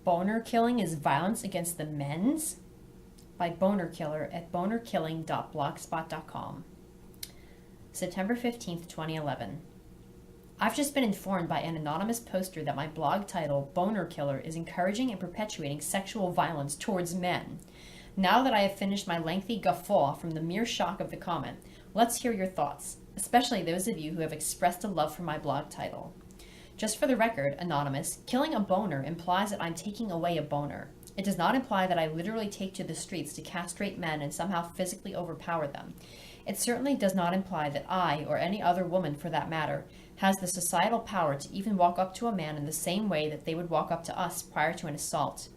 Boner killing is violence against the men's? By Boner Killer at bonerkilling.blogspot.com. September 15th, 2011. I've just been informed by an anonymous poster that my blog title, Boner Killer, is encouraging and perpetuating sexual violence towards men. Now that I have finished my lengthy guffaw from the mere shock of the comment, let's hear your thoughts, especially those of you who have expressed a love for my blog title. Just for the record, anonymous, killing a boner implies that I'm taking away a boner. It does not imply that I literally take to the streets to castrate men and somehow physically overpower them. It certainly does not imply that I, or any other woman for that matter, has the societal power to even walk up to a man in the same way that they would walk up to us prior to an assault.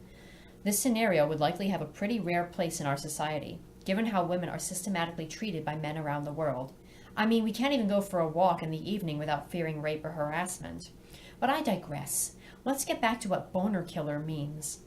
This scenario would likely have a pretty rare place in our society, given how women are systematically treated by men around the world. I mean, we can't even go for a walk in the evening without fearing rape or harassment. But I digress. Let's get back to what boner killer means.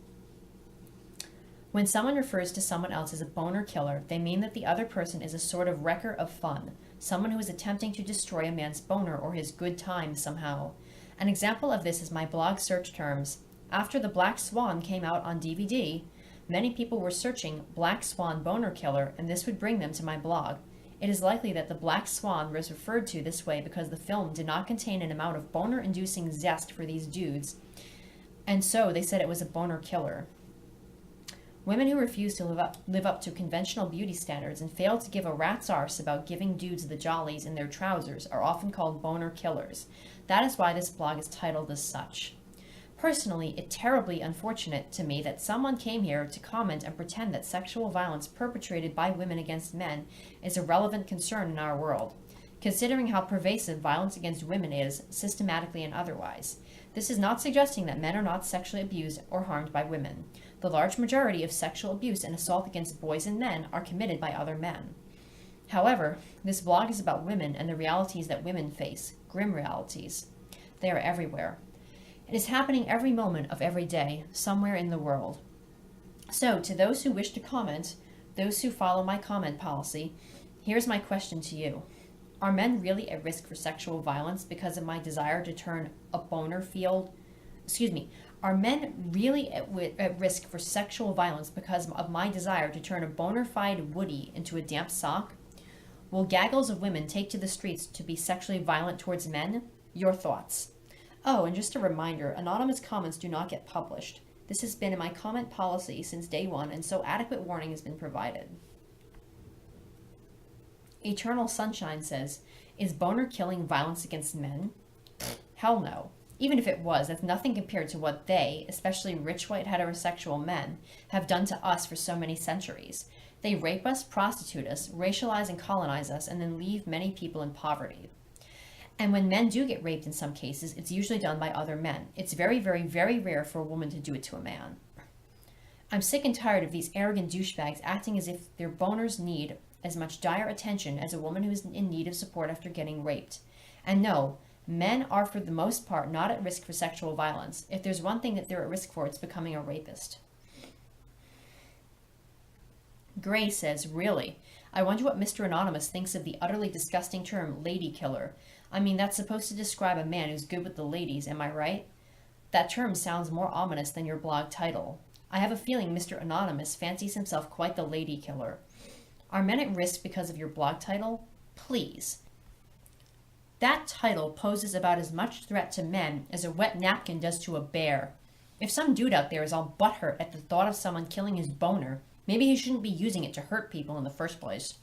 When someone refers to someone else as a boner killer, they mean that the other person is a sort of wrecker of fun, someone who is attempting to destroy a man's boner or his good time somehow. An example of this is my blog search terms. After The Black Swan came out on DVD, many people were searching Black Swan boner killer, and this would bring them to my blog. It is likely that The Black Swan was referred to this way because the film did not contain an amount of boner-inducing zest for these dudes, and so they said it was a boner killer. Women who refuse to live up to conventional beauty standards and fail to give a rat's arse about giving dudes the jollies in their trousers are often called boner killers. That is why this blog is titled as such. Personally, it's terribly unfortunate to me that someone came here to comment and pretend that sexual violence perpetrated by women against men is a relevant concern in our world, considering how pervasive violence against women is, systematically and otherwise. This is not suggesting that men are not sexually abused or harmed by women. The large majority of sexual abuse and assault against boys and men are committed by other men. However, this blog is about women and the realities that women face, grim realities. They are everywhere. It is happening every moment of every day, somewhere in the world. So, to those who wish to comment, those who follow my comment policy, here's my question to you. Are men really at risk for sexual violence because of my desire to turn a boner field? Are men really at risk for sexual violence because of my desire to turn a bona fide woody into a damp sock? Will gaggles of women take to the streets to be sexually violent towards men? Your thoughts. Oh, and just a reminder, anonymous comments do not get published. This has been in my comment policy since day one, and so adequate warning has been provided. Eternal Sunshine says, is boner killing violence against men? Hell no. Even if it was, that's nothing compared to what they, especially rich white heterosexual men, have done to us for so many centuries. They rape us, prostitute us, racialize and colonize us, and then leave many people in poverty. And when men do get raped in some cases, it's usually done by other men. It's very, very, very rare for a woman to do it to a man. I'm sick and tired of these arrogant douchebags acting as if their boners need as much dire attention as a woman who is in need of support after getting raped. And no, men are for the most part not at risk for sexual violence. If there's one thing that they're at risk for, it's becoming a rapist. Gray says, really? I wonder what Mr. Anonymous thinks of the utterly disgusting term lady killer. I mean, that's supposed to describe a man who's good with the ladies, am I right? That term sounds more ominous than your blog title. I have a feeling Mr. Anonymous fancies himself quite the lady killer. Are men at risk because of your blog title? Please. That title poses about as much threat to men as a wet napkin does to a bear. If some dude out there is all butthurt at the thought of someone killing his boner, maybe he shouldn't be using it to hurt people in the first place.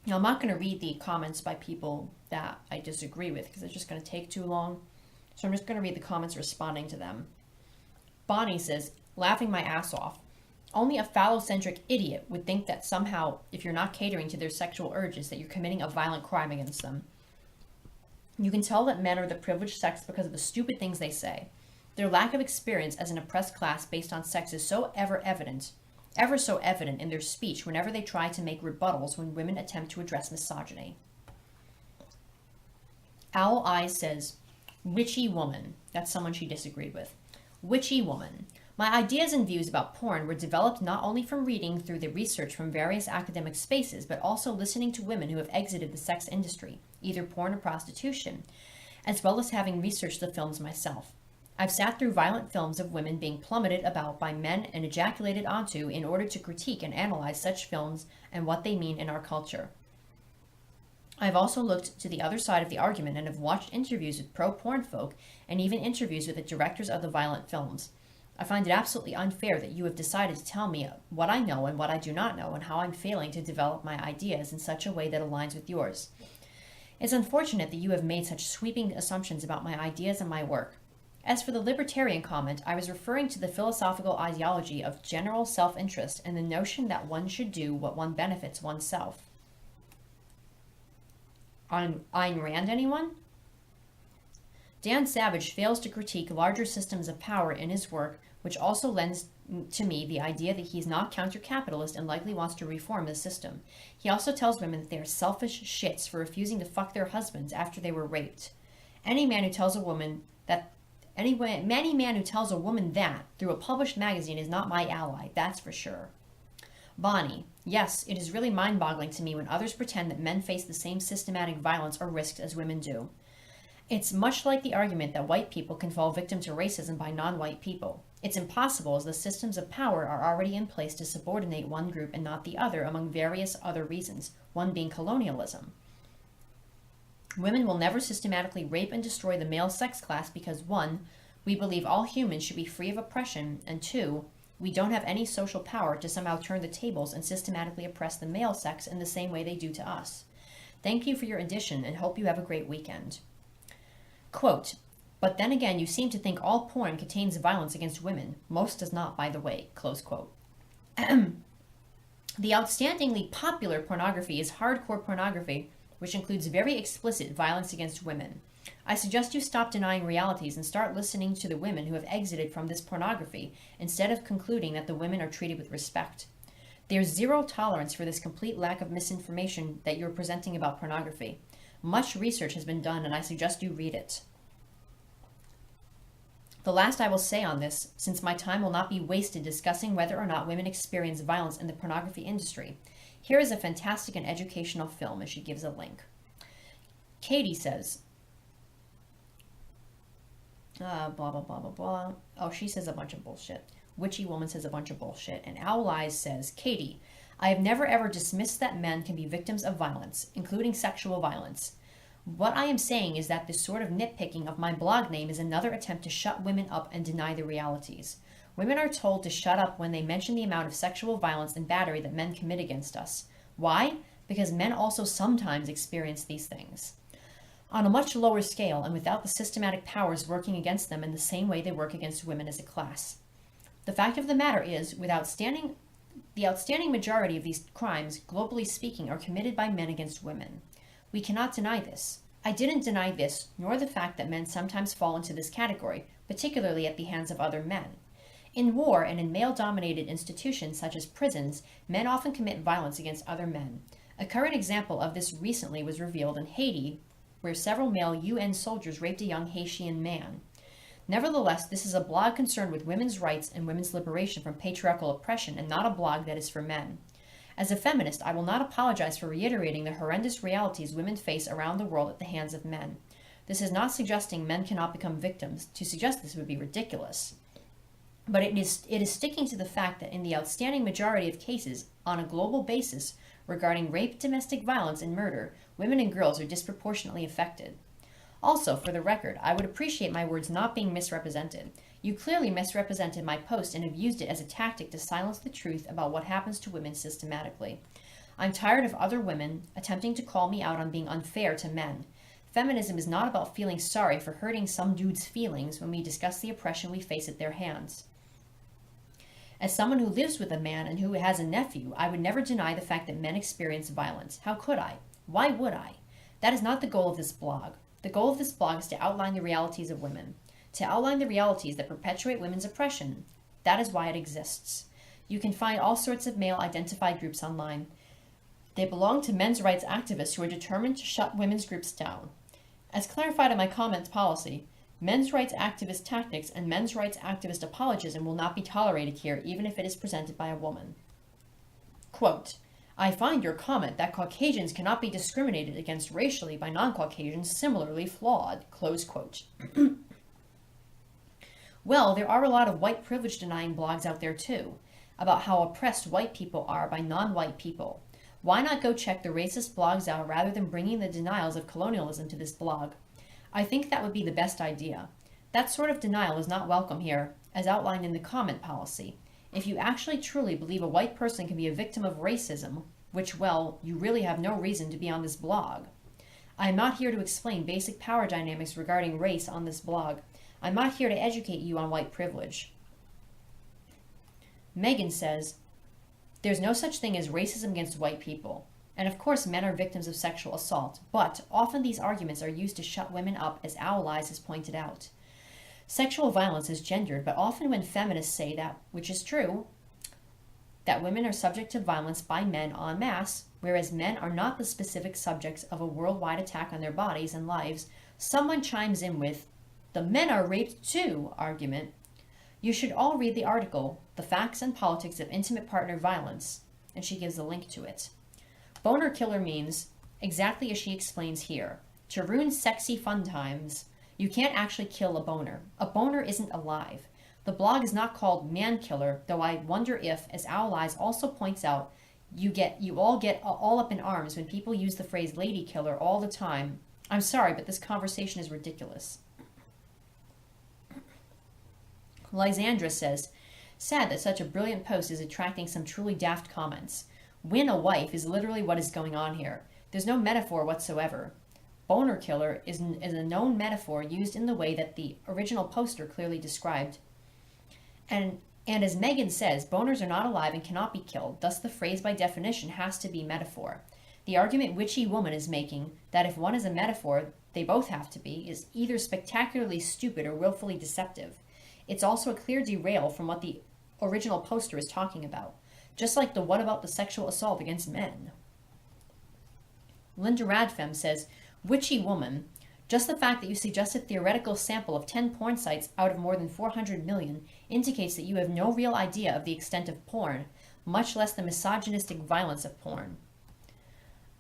Now, I'm not going to read the comments by people that I disagree with because it's just going to take too long. So I'm just going to read the comments responding to them. Bonnie says, laughing my ass off. Only a phallocentric idiot would think that somehow, if you're not catering to their sexual urges, that you're committing a violent crime against them. You can tell that men are the privileged sex because of the stupid things they say. Their lack of experience as an oppressed class based on sex is so ever so evident in their speech whenever they try to make rebuttals when women attempt to address misogyny. Owl Eyes says, witchy woman. That's someone she disagreed with. Witchy woman. My ideas and views about porn were developed not only from reading through the research from various academic spaces, but also listening to women who have exited the sex industry, either porn or prostitution, as well as having researched the films myself. I've sat through violent films of women being plummeted about by men and ejaculated onto in order to critique and analyze such films and what they mean in our culture. I've also looked to the other side of the argument and have watched interviews with pro-porn folk and even interviews with the directors of the violent films. I find it absolutely unfair that you have decided to tell me what I know and what I do not know and how I'm failing to develop my ideas in such a way that aligns with yours. It's unfortunate that you have made such sweeping assumptions about my ideas and my work. As for the libertarian comment, I was referring to the philosophical ideology of general self-interest and the notion that one should do what one benefits oneself. On Ayn Rand, anyone? Dan Savage fails to critique larger systems of power in his work, which also lends to me the idea that he's not counter-capitalist and likely wants to reform the system. He also tells women that they are selfish shits for refusing to fuck their husbands after they were raped. Any man who tells a woman that through a published magazine is not my ally, that's for sure. Bonnie, yes, it is really mind-boggling to me when others pretend that men face the same systematic violence or risks as women do. It's much like the argument that white people can fall victim to racism by non-white people. It's impossible, as the systems of power are already in place to subordinate one group and not the other among various other reasons, one being colonialism. Women will never systematically rape and destroy the male sex class because 1, we believe all humans should be free of oppression, and 2, we don't have any social power to somehow turn the tables and systematically oppress the male sex in the same way they do to us. Thank you for your addition and hope you have a great weekend. Quote, but then again, you seem to think all porn contains violence against women. Most does not, by the way. Close quote. The outstandingly popular pornography is hardcore pornography, which includes very explicit violence against women. I suggest you stop denying realities and start listening to the women who have exited from this pornography instead of concluding that the women are treated with respect. There's zero tolerance for this complete lack of misinformation that you're presenting about pornography. Much research has been done and I suggest you read it. The last I will say on this, since my time will not be wasted discussing whether or not women experience violence in the pornography industry, here is a fantastic and educational film, as she gives a link. Katie says, blah, blah, blah, blah, blah. Oh, she says a bunch of bullshit. Witchy Woman says a bunch of bullshit. And Owl Eyes says, Katie, I have never ever dismissed that men can be victims of violence, including sexual violence. What I am saying is that this sort of nitpicking of my blog name is another attempt to shut women up and deny the realities. Women are told to shut up when they mention the amount of sexual violence and battery that men commit against us. Why? Because men also sometimes experience these things. On a much lower scale and without the systematic powers working against them in the same way they work against women as a class. The fact of the matter is, the outstanding majority of these crimes, globally speaking, are committed by men against women. We cannot deny this. I didn't deny this, nor the fact that men sometimes fall into this category, particularly at the hands of other men. In war and in male-dominated institutions such as prisons, men often commit violence against other men. A current example of this recently was revealed in Haiti, where several male UN soldiers raped a young Haitian man. Nevertheless, this is a blog concerned with women's rights and women's liberation from patriarchal oppression and not a blog that is for men. As a feminist, I will not apologize for reiterating the horrendous realities women face around the world at the hands of men. This is not suggesting men cannot become victims. To suggest this would be ridiculous. But it is sticking to the fact that in the outstanding majority of cases, on a global basis, regarding rape, domestic violence, and murder, women and girls are disproportionately affected. Also, for the record, I would appreciate my words not being misrepresented. You clearly misrepresented my post and have used it as a tactic to silence the truth about what happens to women systematically. I'm tired of other women attempting to call me out on being unfair to men. Feminism is not about feeling sorry for hurting some dude's feelings when we discuss the oppression we face at their hands. As someone who lives with a man and who has a nephew, I would never deny the fact that men experience violence. How could I? Why would I? That is not the goal of this blog. The goal of this blog is to outline the realities of women, to outline the realities that perpetuate women's oppression. That is why it exists. You can find all sorts of male-identified groups online. They belong to men's rights activists who are determined to shut women's groups down. As clarified in my comments policy, men's rights activist tactics and men's rights activist apologism will not be tolerated here, even if it is presented by a woman. Quote, I find your comment that Caucasians cannot be discriminated against racially by non-Caucasians similarly flawed. Close quote. Well, there are a lot of white privilege denying blogs out there too, about how oppressed white people are by non-white people. Why not go check the racist blogs out rather than bringing the denials of colonialism to this blog? I think that would be the best idea. That sort of denial is not welcome here, as outlined in the comment policy. If you actually truly believe a white person can be a victim of racism, which, well, you really have no reason to be on this blog. I am not here to explain basic power dynamics regarding race on this blog. I'm not here to educate you on white privilege. Megan says, there's no such thing as racism against white people. And of course men are victims of sexual assault, but often these arguments are used to shut women up, as Owl Eyes has pointed out. Sexual violence is gendered, but often when feminists say that, which is true, that women are subject to violence by men en masse, whereas men are not the specific subjects of a worldwide attack on their bodies and lives, someone chimes in with, the men are raped too argument. You should all read the article, The Facts and Politics of Intimate Partner Violence, and she gives a link to it. Boner killer means, exactly as she explains here, to ruin sexy fun times. You can't actually kill a boner. A boner isn't alive. The blog is not called Man Killer, though I wonder if, as Owl Eyes also points out, you all get all up in arms when people use the phrase lady killer all the time. I'm sorry, but this conversation is ridiculous. Lysandra says, sad that such a brilliant post is attracting some truly daft comments. Win a wife is literally what is going on here. There's no metaphor whatsoever. Boner killer is a known metaphor used in the way that the original poster clearly described. And as Megan says, boners are not alive and cannot be killed, thus the phrase by definition has to be metaphor. The argument Witchy Woman is making, that if one is a metaphor, they both have to be, is either spectacularly stupid or willfully deceptive. It's also a clear derail from what the original poster is talking about, just like the what about the sexual assault against men. Linda Radfem says, Witchy Woman, just the fact that you suggest a theoretical sample of 10 porn sites out of more than 400 million indicates that you have no real idea of the extent of porn, much less the misogynistic violence of porn.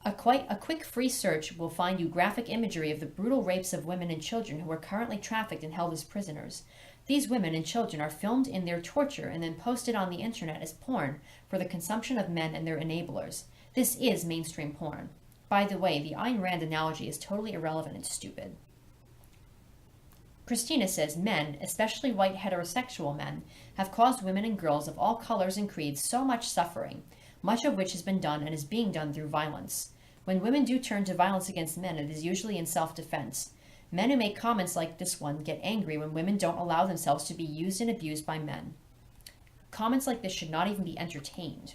A quick free search will find you graphic imagery of the brutal rapes of women and children who are currently trafficked and held as prisoners. These women and children are filmed in their torture and then posted on the internet as porn for the consumption of men and their enablers. This is mainstream porn. By the way, the Ayn Rand analogy is totally irrelevant and stupid. Christina says men, especially white heterosexual men, have caused women and girls of all colors and creeds so much suffering, much of which has been done and is being done through violence. When women do turn to violence against men, it is usually in self-defense. Men who make comments like this one get angry when women don't allow themselves to be used and abused by men. Comments like this should not even be entertained.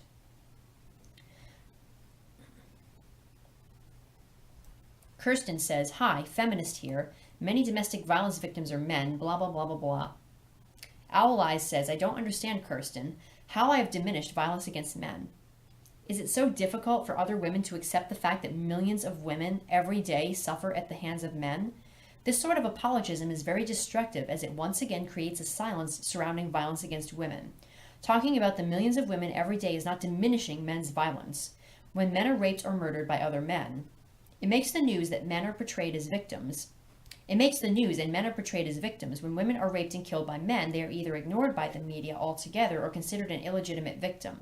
Kirsten says, hi, feminist here. Many domestic violence victims are men, blah, blah, blah, blah, blah. Owl Eyes says, I don't understand, Kirsten, how I have diminished violence against men. Is it so difficult for other women to accept the fact that millions of women every day suffer at the hands of men? This sort of apologism is very destructive as it once again creates a silence surrounding violence against women. Talking about the millions of women every day is not diminishing men's violence. When men are raped or murdered by other men, it makes the news that men are portrayed as victims. It makes the news and men are portrayed as victims. When women are raped and killed by men, they are either ignored by the media altogether or considered an illegitimate victim.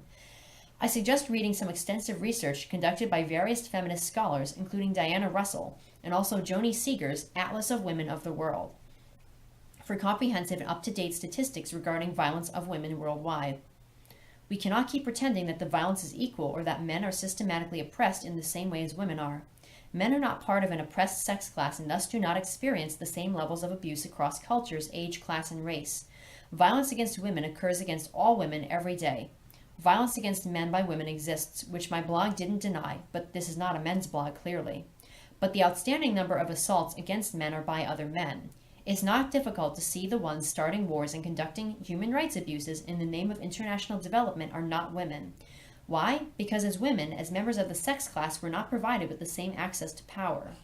I suggest reading some extensive research conducted by various feminist scholars, including Diana Russell, and also Joni Seeger's Atlas of Women of the World, for comprehensive and up-to-date statistics regarding violence of women worldwide. We cannot keep pretending that the violence is equal or that men are systematically oppressed in the same way as women are. Men are not part of an oppressed sex class and thus do not experience the same levels of abuse across cultures, age, class, and race. Violence against women occurs against all women every day. Violence against men by women exists, which my blog didn't deny, but this is not a men's blog, clearly. But the outstanding number of assaults against men are by other men. It's not difficult to see the ones starting wars and conducting human rights abuses in the name of international development are not women. Why? Because as women, as members of the sex class, we're not provided with the same access to power.